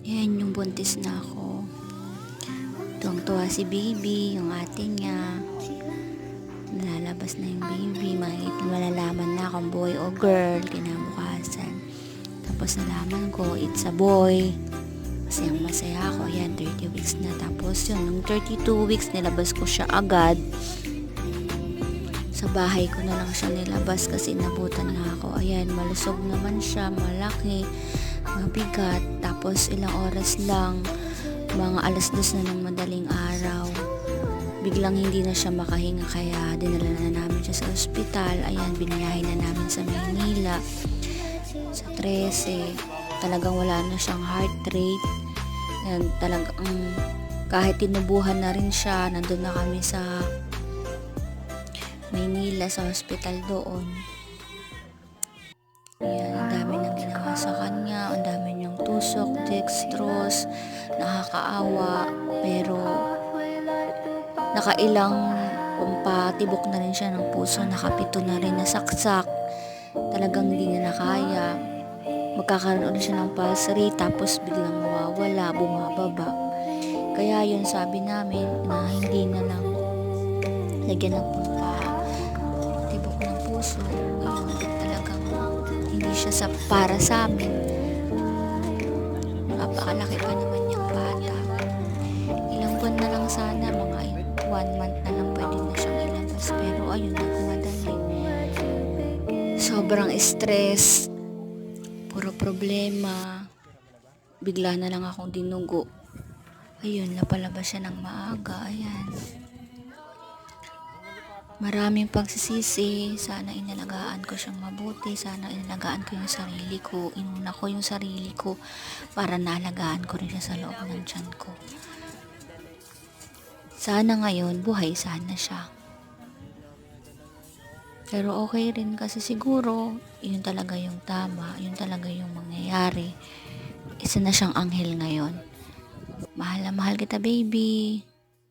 Yan yung buntis na ako. Tuwang-tuwa si baby, yung ate niya. Nalalabas na yung baby. Malalaman na kung boy o girl kinabukasan. Tapos nalaman ko, it's a boy. Masayang masaya ako. Yan, 30 weeks na. Tapos yun, nung 32 weeks, nilabas ko siya agad. Sa bahay ko na lang siya nilabas kasi inabutan nga ako. Ayan, malusog naman siya, malaki, mabigat. Tapos ilang oras lang, mga 2:00 na ng madaling araw. Biglang hindi na siya makahinga kaya dinala na namin siya sa ospital. Ayan, binayahin na namin sa Maynila. Sa 13, talagang wala na siyang heart rate. Ayan, talagang kahit tinubuhan na rin siya, nandun na kami sa Maynila sa hospital doon. Ayan, ang dami nang ginawa sa kanya, ang dami niyang tusok, dextrose, nakakaawa, pero nakailang pampatibok na rin siya ng puso, nakapito na rin nasaksak, talagang hindi niya na kaya. Magkakaroon ulit siya ng pulse rate, tapos biglang mawawala, bumababa. Kaya yun, sabi namin na hindi na lang lagyan ng tibok ng puso. Ayun, talagang hindi siya para sa amin. Napakalaki pa naman yung bata. Ilang buwan na lang sana, mga 1 month na lang pwede na siyang ilabas. Pero ayun, nagmadali. Sobrang stress, puro problema. Bigla na lang akong dinugo. Ayun, napalabas siya ng maaga. Ayan. Maraming pagsisisi, sana inalagaan ko siyang mabuti, sana inalagaan ko yung sarili ko, inuna ko yung sarili ko para naalagaan ko rin siya sa loob ng tiyan ko. Sana ngayon, buhay sana siya. Pero okay rin kasi siguro, yun talaga yung tama, yun talaga yung mangyayari. Isa na siyang anghel ngayon. Mahal na mahal kita, baby.